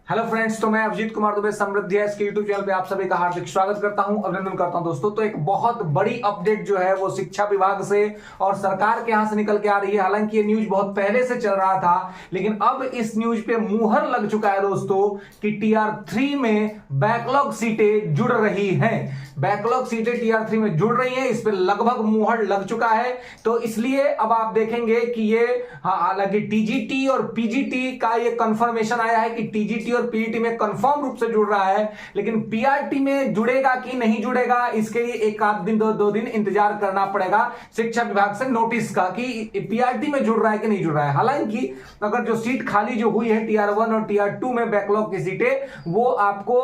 Hello friends, तो मैं अभिजीत कुमार दुबे समृद्धि के यूट्यूब चैनल पे आप सभी का हार्दिक स्वागत करता हूं, अभिनंदन करता हूं दोस्तों। तो एक बहुत बड़ी अपडेट जो है वो शिक्षा विभाग से और सरकार के यहां से निकल के आ रही है। हालांकि ये न्यूज बहुत पहले से चल रहा था, लेकिन अब इस न्यूज पे मुहर लग चुका है दोस्तों कि टीआर 3 में बैकलॉग सीटें जुड़ रही हैं। बैकलॉग सीटें टीआर 3 में जुड़ रही हैं, इस पे लगभग मुहर लग चुका है। तो इसलिए अब आप देखेंगे कि ये हालांकि टीजीटी और पीजीटी का ये कंफर्मेशन आया है कि टीजीटी और पीईटी में कंफर्म रूप से जुड़ रहा है, लेकिन पीआरटी में जुड़ेगा कि नहीं जुड़ेगा इसके लिए एक आध दिन दो दिन इंतजार करना पड़ेगा शिक्षा विभाग से नोटिस का कि पीआरटी में जुड़ रहा है कि नहीं जुड़ रहा है। हालांकि अगर जो सीट खाली जो हुई है टीआर 1 और टीआर 2 में बैकलॉग की सीटें, वो आपको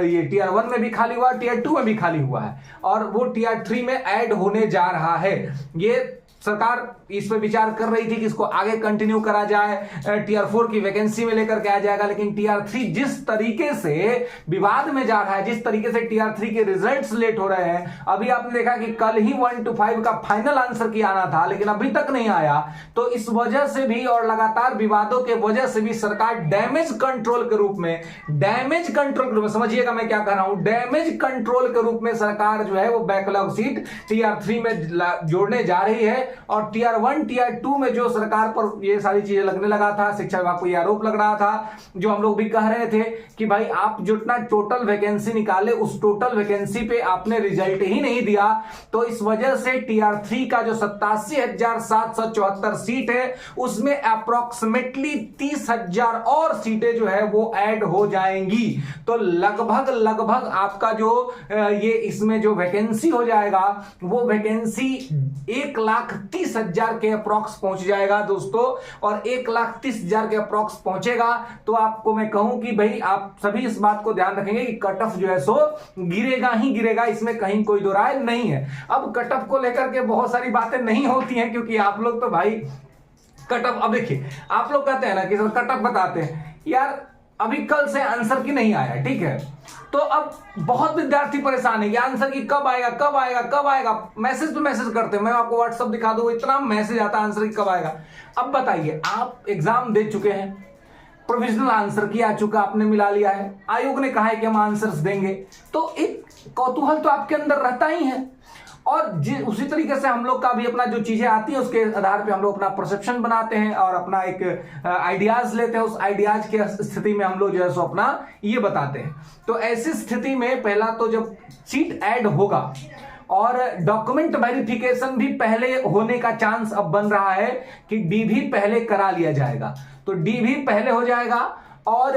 ये टीआर 1 में भी खाली हुआ, टीआर 2 में भी खाली हुआ है और वो टीआर 3 में ऐड होने जा रहा है। ये सरकार इस पे विचार कर रही थी कि इसको आगे कंटिन्यू करा जाए, टीआर 4 की वैकेंसी में लेकर के आ जाएगा, लेकिन टीआर 3 जिस तरीके से विवाद में जा रहा है, जिस तरीके से टीआर 3 के रिजल्ट्स लेट हो रहे हैं, अभी आपने देखा कि कल ही 1 to 5 का फाइनल आंसर की आना था लेकिन अभी तक नहीं आया। तो इस वजह से भी और लगातार विवादों के वजह से भी सरकार डैमेज कंट्रोल के रूप में समझिएगा मैं क्या कह रहा हूं, डैमेज कंट्रोल के रूप में सरकार जो है वो बैकलॉग सीट टीआर 3 में जोड़ने जा रही है। और टीआर 1 टीआर 2 में जो सरकार पर ये सारी चीजें लगने लगा था, शिक्षा विभाग को ये आरोप लग रहा था, जो हम लोग भी कह रहे थे कि भाई आप जितना टोटल वैकेंसी निकाले उस टोटल वैकेंसी पे आपने रिजल्ट ही नहीं दिया। तो इस वजह से टीआर 3 का जो 87,774 सीट है उसमें अप्रोक्सीमेटली 30,000 और सीटें जो है वो ऐड हो जाएंगी। तो लगभग आपका जो ये इसमें जो वैकेंसी हो जाएगा वो वैकेंसी 1,30,000 के अप्रॉक्स पहुंच जाएगा दोस्तों। और 1,30,000 के अप्रॉक्स पहुंचेगा तो आपको मैं कहूं कि भाई आप सभी इस बात को ध्यान रखेंगे कि कट ऑफ जो है सो गिरेगा ही गिरेगा, इसमें कहीं कोई दो राय नहीं है। अब कट ऑफ को लेकर के बहुत सारी बातें नहीं होती हैं क्योंकि आप लोग तो भाई कट ऑफ, अब देखिए आप लोग कहते हैं ना कि सर कट ऑफ बताते हैं, यार अभी कल से आंसर की नहीं आया, ठीक है, तो अब बहुत विद्यार्थी परेशान है कि आंसर की कब आएगा, मैसेज पे मैसेज करते हैं। मैं आपको व्हाट्सएप दिखा दूं, इतना मैसेज आता है आंसर की कब आएगा। अब बताइए, आप एग्जाम दे चुके हैं, प्रोविजनल आंसर की आ चुका, आपने मिला लिया है, आयोग ने कहा है कि हम आंसर्स देंगे, तो एक कौतूहल तो आपके अंदर रहता ही है। और उसी तरीके से हम लोग का भी अपना जो चीजें आती है उसके आधार पे हम लोग अपना परसेप्शन बनाते हैं और अपना एक आइडियाज लेते हैं। उस आइडियाज की स्थिति में हम लोग जो है सो अपना ये बताते हैं। तो ऐसी स्थिति में पहला तो जब सीट ऐड होगा और डॉक्यूमेंट वेरिफिकेशन भी पहले होने का चांस अब बन रहा है कि डीवी पहले करा लिया जाएगा, तो डीवी पहले हो जाएगा और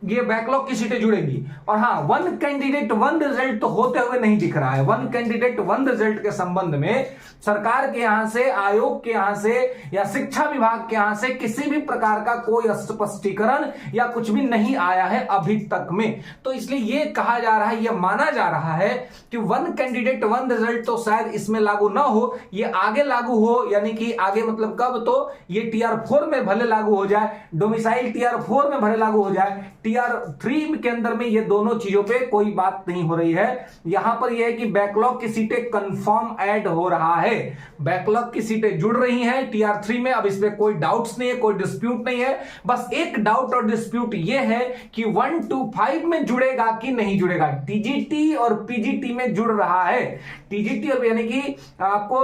ये बैकलॉग की सीटें जुड़ेंगी। और हाँ, 1 कैंडिडेट 1 रिजल्ट तो होते हुए नहीं दिख रहा है। 1 कैंडिडेट 1 रिजल्ट के संबंध में सरकार के यहां से, आयोग के यहां से या शिक्षा विभाग के यहां से किसी भी प्रकार का कोई स्पष्टीकरण या कुछ भी नहीं आया है अभी तक में। तो इसलिए ये कहा जा रहा है, ये माना जा रहा है कि 1 कैंडिडेट 1 रिजल्ट तो शायद इसमें लागू ना हो, ये आगे लागू हो, यानी कि आगे मतलब कब, तो ये टीआर 4 में भले लागू हो जाए, डोमिसाइल टीआर 4 में भले लागू हो जाए, टीआर 3 के अंदर में ये दोनों चीजों पे कोई बात नहीं हो रही है। यहां पर यह है कि बैकलॉग की सीटें कंफर्म ऐड हो रहा है, बैकलॉग की सीटें जुड़ रही हैं टीआर 3 में। अब इसमें कोई डाउट्स नहीं है, कोई डिस्प्यूट नहीं है। बस एक डाउट और डिस्प्यूट ये है कि 1 to 5 में जुड़ेगा कि नहीं जुड़ेगा। टीजीटी और पीजीटी में जुड़ रहा है, टीजीटी और यानी कि आपको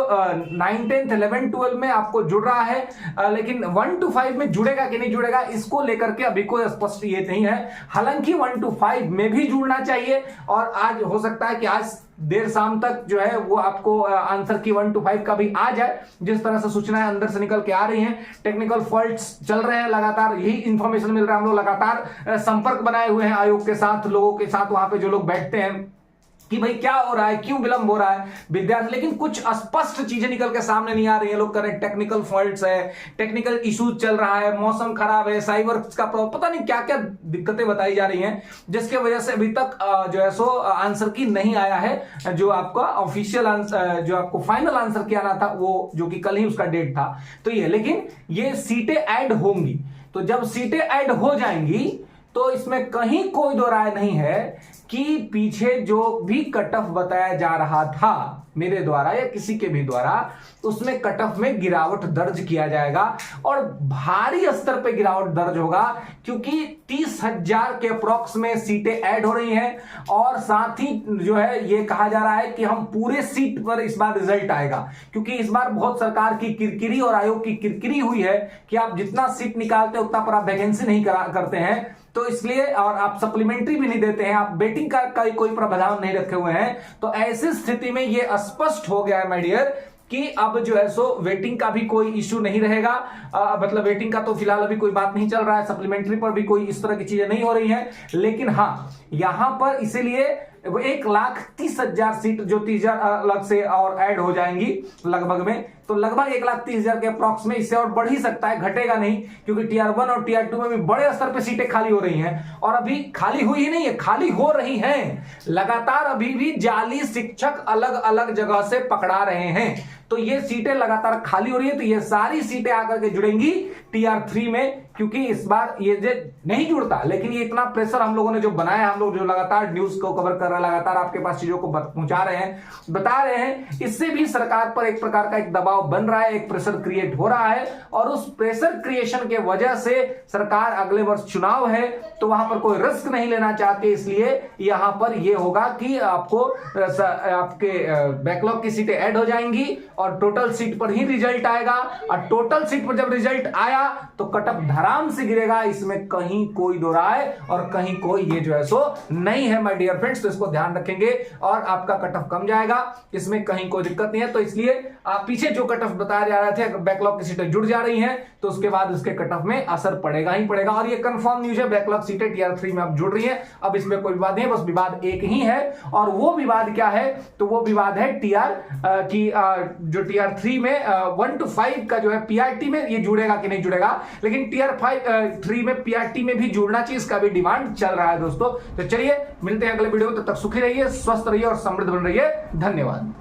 9, 10, 11, 12 में आपको जुड़ रहा है, लेकिन 1 to 5 में जुड़ेगा कि नहीं जुड़ेगा इसको लेकर के अभी कोई स्पष्ट ये नहीं है। हालांकि 1 to 5 में भी जुड़ना चाहिए और आज हो सकता है कि आज देर शाम तक जो है वो आपको आंसर की 1 to 5 का भी आ जाए। जिस तरह से सूचनाएं अंदर से निकल के आ रही हैं, टेक्निकल फॉल्ट्स चल रहे हैं, लगातार यही इंफॉर्मेशन मिल रहा है। हम लोग लगातार संपर्क बनाए हुए हैं आयोग के साथ, लोगों के साथ, वहां पे जो लोग बैठते हैं कि भाई क्या हो रहा है, क्यों विलंब हो रहा है विद्यार्थी, लेकिन कुछ स्पष्ट चीजें निकल के सामने नहीं आ रही है। लोग कह रहे हैं टेक्निकल फॉल्ट्स है, टेक्निकल इश्यूज चल रहा है, मौसम खराब है, साइबर का पता नहीं क्या क्या दिक्कतें बताई जा रही हैं, जिसके वजह से अभी तक जो है सो आंसर की नहीं आया है। जो आपका ऑफिशियल आंसर, जो आपको फाइनल आंसर की आना था वो, जो कि कल ही उसका डेट था, तो ये, लेकिन ये सीटें ऐड होंगी। तो जब सीटें ऐड हो जाएंगी तो इसमें कहीं कोई दो राय नहीं है कि पीछे जो भी कट ऑफ बताया जा रहा था मेरे द्वारा या किसी के भी द्वारा, उसमें कट ऑफ में गिरावट दर्ज किया जाएगा और भारी स्तर पे गिरावट दर्ज होगा, क्योंकि 30,000 के अप्रॉक्स में सीटें ऐड हो रही हैं और साथ ही जो है ये कहा जा रहा है कि हम पूरे सीट पर इस बार रिजल्ट आएगा, क्योंकि इस बार बहुत सरकार की किरकिरी और आयोग की किरकिरी हुई है कि आप जितना सीट निकालते हैं उतना पर आप वैकेंसी नहीं करते हैं, तो इसलिए, और आप सप्लीमेंट्री भी नहीं देते हैं, आप वेटिंग का कोई प्रावधान नहीं रखे हुए हैं। तो ऐसी स्थिति में यह स्पष्ट हो गया है माय डियर कि अब जो है सो वेटिंग का भी कोई इश्यू नहीं रहेगा। मतलब वेटिंग का तो फिलहाल अभी कोई बात नहीं चल रहा है, सप्लीमेंट्री पर भी कोई इस तरह की चीजें नहीं हो रही हैं, लेकिन हाँ यहां पर इसीलिए 1,30,000 सीट जो 30,000 अलग से और ऐड हो जाएंगी लगभग में, तो लगभग 1,30,000 के अप्रॉक्स में, इससे और बढ़ ही सकता है, घटेगा नहीं, क्योंकि टीआर 1 और टीआर 2 में भी बड़े स्तर पे सीटें खाली हो रही हैं और अभी खाली हुई ही नहीं है, खाली हो रही हैं लगातार। अभी भी जाली शिक्षक अलग अलग जगह से पकड़ा रहे हैं, तो ये सीटें लगातार खाली हो रही है, तो ये सारी सीटें आकर के जुड़ेंगी टीआर 3 में, क्योंकि इस बार ये नहीं जुड़ता, लेकिन ये इतना प्रेशर हम लोगों ने जो बनाया, हम लोग जो लगातार न्यूज को कवर कर रहे हैं, लगातार आपके पास चीजों को पहुंचा रहे हैं, बता रहे हैं, इससे भी सरकार पर एक प्रकार का एक दबाव बन रहा है, एक प्रेशर क्रिएट हो रहा है, और उस प्रेशर क्रिएशन के वजह से सरकार अगले वर्ष चुनाव है तो वहां पर कोई रिस्क नहीं लेना चाहती, इसलिए यहां पर यह होगा कि आपको आपके बैकलॉग की सीटें ऐड हो जाएंगी और टोटल सीट पर ही रिजल्ट आएगा, और टोटल सीट पर जब रिजल्ट आया तो कट ऑफ धड़ाम से गिरेगा, इसमें कहीं कोई दो राय और कहीं कोई ये जो है सो नहीं है माय डियर फ्रेंड्स। तो इसको ध्यान रखेंगे और आपका कट ऑफ कम जाएगा, इसमें कहीं कोई दिक्कत नहीं है। तो इसलिए आप पीछे जो कट ऑफ बताया जा रहे थे, अगर बैकलॉग की सीटें जुड़ जा रही हैं तो उसके बाद उसके कट ऑफ में असर पड़ेगा ही पड़ेगा, और ये कंफर्म न्यूज है, बैकलॉग सीटें टीआर 3 में अब जुड़ रही है। अब इसमें कोई विवाद नहीं है, बस विवाद एक ही है, और वो विवाद क्या है, तो वो विवाद है टीआर की जो टीआर 3 में 1 to 5 का जो है पीआरटी में ये जुड़ेगा कि नहीं जुड़ेगा, लेकिन टीआर 3 में पीआरटी में भी जुड़ना चाहिए, इसका भी डिमांड चल रहा है दोस्तों। तो चलिए मिलते हैं अगले वीडियो में, तब तक सुखी रहिए, स्वस्थ रहिए और समृद्ध बन रहिए। धन्यवाद।